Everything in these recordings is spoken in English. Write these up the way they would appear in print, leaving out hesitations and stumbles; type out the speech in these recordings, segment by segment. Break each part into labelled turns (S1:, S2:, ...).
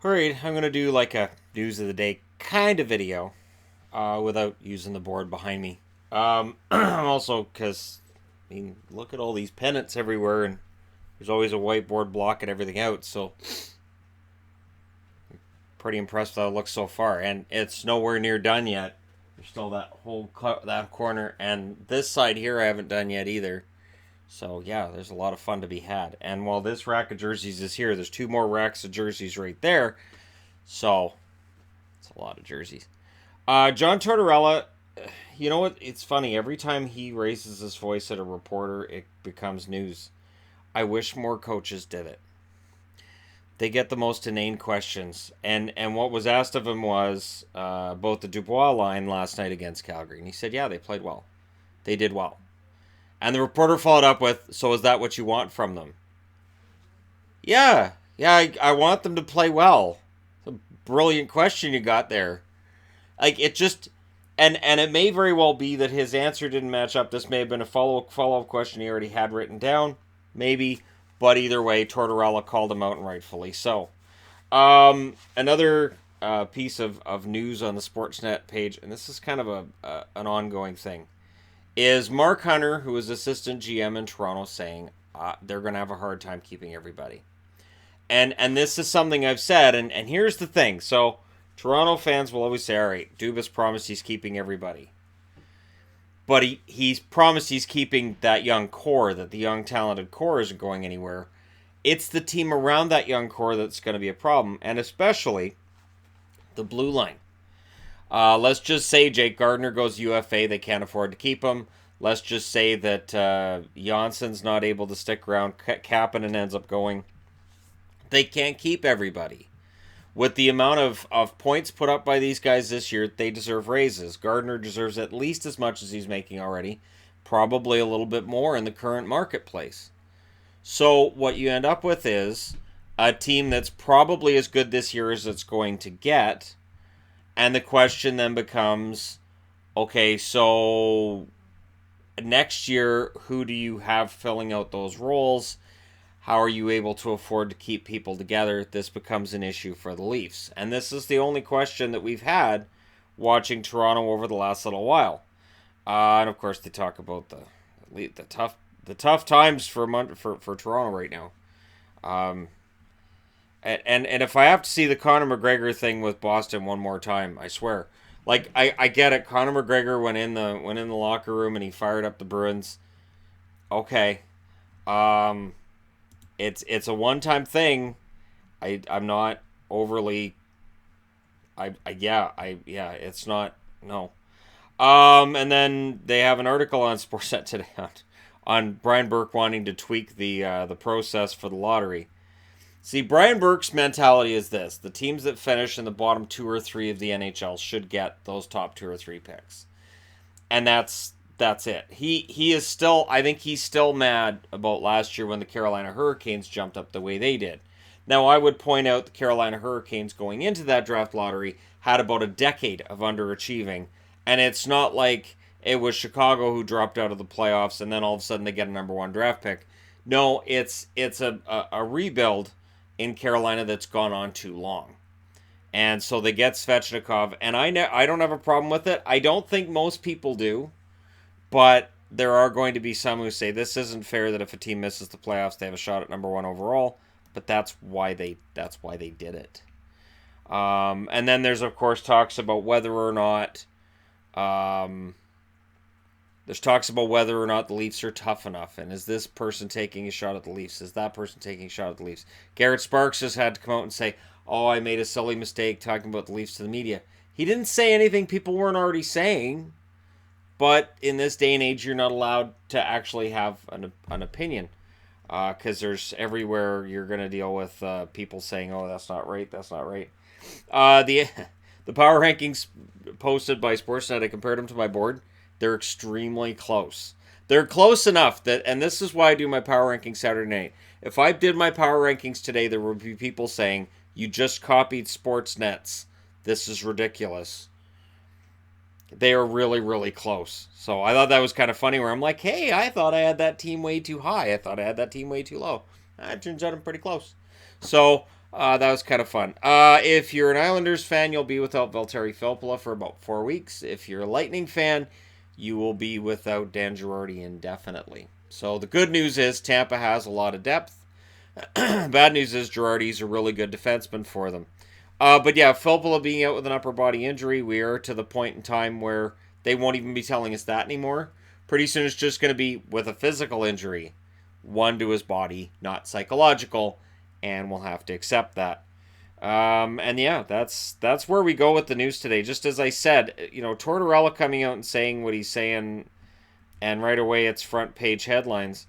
S1: Alright, I'm going to do like a news of the day kind of video without using the board behind me. Also, because, look at all these pennants everywhere, and there's always a whiteboard blocking everything out, so pretty impressed with how it looks so far. And it's nowhere near done yet. There's still that corner, and this side here I haven't done yet either. So yeah, there's a lot of fun to be had. And while this rack of jerseys is here, there's two more racks of jerseys right there. So it's a lot of jerseys. John Tortorella, you know what? It's funny. Every time he raises his voice at a reporter, it becomes news. I wish more coaches did it. They get the most inane questions. And what was asked of him was about the Dubois line last night against Calgary. And he said, yeah, they played well. They did well. And the reporter followed up with, so is that what you want from them? Yeah, I want them to play well. It's a brilliant question you got there. Like, it just, and it may very well be that his answer didn't match up. This may have been a follow-up question he already had written down. Maybe. But either way, Tortorella called him out, and rightfully so. Another piece of news on the Sportsnet page, and this is kind of an ongoing thing, is Mark Hunter, who is assistant GM in Toronto, saying they're going to have a hard time keeping everybody. And this is something I've said, and here's the thing. So, Toronto fans will always say, all right, Dubas promised he's keeping everybody. But he's promised he's keeping that young core, that the young talented core isn't going anywhere. It's the team around that young core that's going to be a problem, and especially the blue line. Let's just say Jake Gardiner goes UFA, they can't afford to keep him. Let's just say that Jansson's not able to stick around, Kapanen ends up going. They can't keep everybody. With the amount of points put up by these guys this year, they deserve raises. Gardiner deserves at least as much as he's making already. Probably a little bit more in the current marketplace. So what you end up with is a team that's probably as good this year as it's going to get. And the question then becomes, okay, so next year, who do you have filling out those roles? How are you able to afford to keep people together? This becomes an issue for the Leafs. And this is the only question that we've had watching Toronto over the last little while. And of course, they talk about the tough times for Toronto right now. And if I have to see the Conor McGregor thing with Boston one more time, I swear. Like, I get it. Conor McGregor went in the locker room and he fired up the Bruins. Okay. It's a one-time thing. I'm not overly. It's not, no. And then they have an article on Sportsnet today on Brian Burke wanting to tweak the process for the lottery. See, Brian Burke's mentality is this: the teams that finish in the bottom 2 or 3 of the NHL should get those top 2 or 3 picks, and that's it. He is still, I think he's still mad about last year when the Carolina Hurricanes jumped up the way they did. Now, I would point out the Carolina Hurricanes going into that draft lottery had about a decade of underachieving, and it's not like it was Chicago who dropped out of the playoffs and then all of a sudden they get a number 1 draft pick. No, it's a rebuild in Carolina that's gone on too long. And so they get Svechnikov, and I don't have a problem with it. I don't think most people do. But there are going to be some who say this isn't fair that if a team misses the playoffs, they have a shot at number 1 overall. But that's why they did it. And then there's, of course, talks about whether or not the Leafs are tough enough. And is this person taking a shot at the Leafs? Is that person taking a shot at the Leafs? Garrett Sparks has had to come out and say, oh, I made a silly mistake talking about the Leafs to the media. He didn't say anything people weren't already saying. But in this day and age, you're not allowed to actually have an opinion. Because there's everywhere you're going to deal with people saying, oh, that's not right, that's not right. The power rankings posted by Sportsnet, I compared them to my board. They're extremely close. They're close enough that, and this is why I do my power rankings Saturday night. If I did my power rankings today, there would be people saying, you just copied Sportsnet's. This is ridiculous. They are really, really close. So I thought that was kind of funny where I'm like, hey, I thought I had that team way too high. I thought I had that team way too low. It turns out I'm pretty close. So That was kind of fun. If you're an Islanders fan, you'll be without Valtteri Filppula for about 4 weeks. If you're a Lightning fan, you will be without Dan Girardi indefinitely. So the good news is Tampa has a lot of depth. Bad news is Girardi's a really good defenseman for them. But yeah, Filppula being out with an upper body injury, we are to the point in time where they won't even be telling us that anymore. Pretty soon it's just going to be with a physical injury, one to his body, not psychological, and we'll have to accept that. And yeah, that's where we go with the news today. Just as I said, Tortorella coming out and saying what he's saying, and right away it's front page headlines.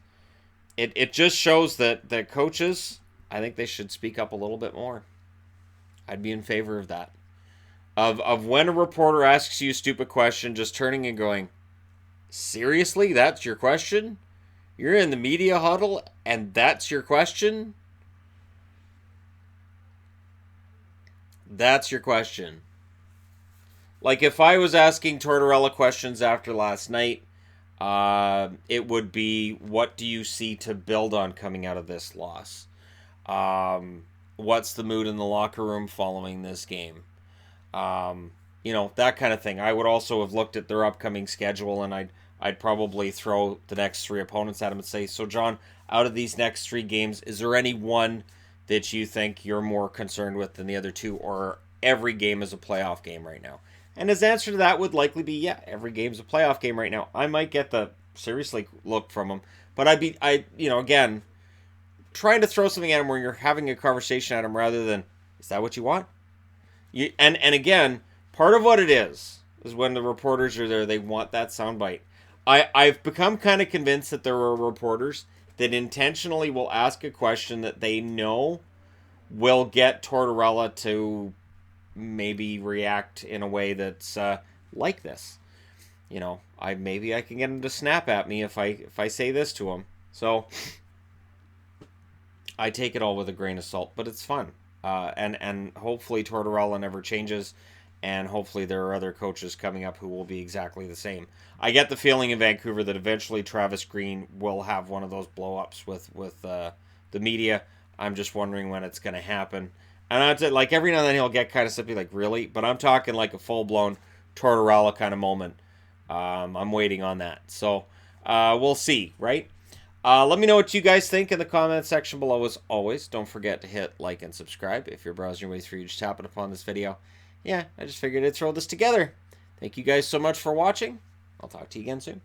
S1: It just shows that coaches, I think they should speak up a little bit more. I'd be in favor of that. Of when a reporter asks you a stupid question, just turning and going, seriously, that's your question? You're in the media huddle and that's your question? That's your question. Like if I was asking Tortorella questions after last night, it would be, what do you see to build on coming out of this loss? What's the mood in the locker room following this game? That kind of thing. I would also have looked at their upcoming schedule, and I'd probably throw the next three opponents at him and say, so John, out of these next three games, is there any one that you think you're more concerned with than the other two, or every game is a playoff game right now? And his answer to that would likely be, yeah, every game's a playoff game right now. I might get the seriously look from him, but again, trying to throw something at him where you're having a conversation at him rather than, is that what you want? And again, part of what it is when the reporters are there, they want that soundbite. I've become kind of convinced that there are reporters that intentionally will ask a question that they know will get Tortorella to maybe react in a way that's like this. Maybe I can get him to snap at me if I say this to him. So I take it all with a grain of salt, but it's fun. And hopefully Tortorella never changes, and hopefully there are other coaches coming up who will be exactly the same. I get the feeling in Vancouver that eventually Travis Green will have one of those blow-ups with the media. I'm just wondering when it's going to happen. And I'd say, like, every now and then he'll get kind of simply like, really? But I'm talking like a full-blown Tortorella kind of moment. I'm waiting on that. So we'll see, right? Let me know what you guys think in the comment section below. As always, don't forget to hit like and subscribe. If you're browsing your way through, just tap it upon this video. Yeah, I just figured I'd throw this together. Thank you guys so much for watching. I'll talk to you again soon.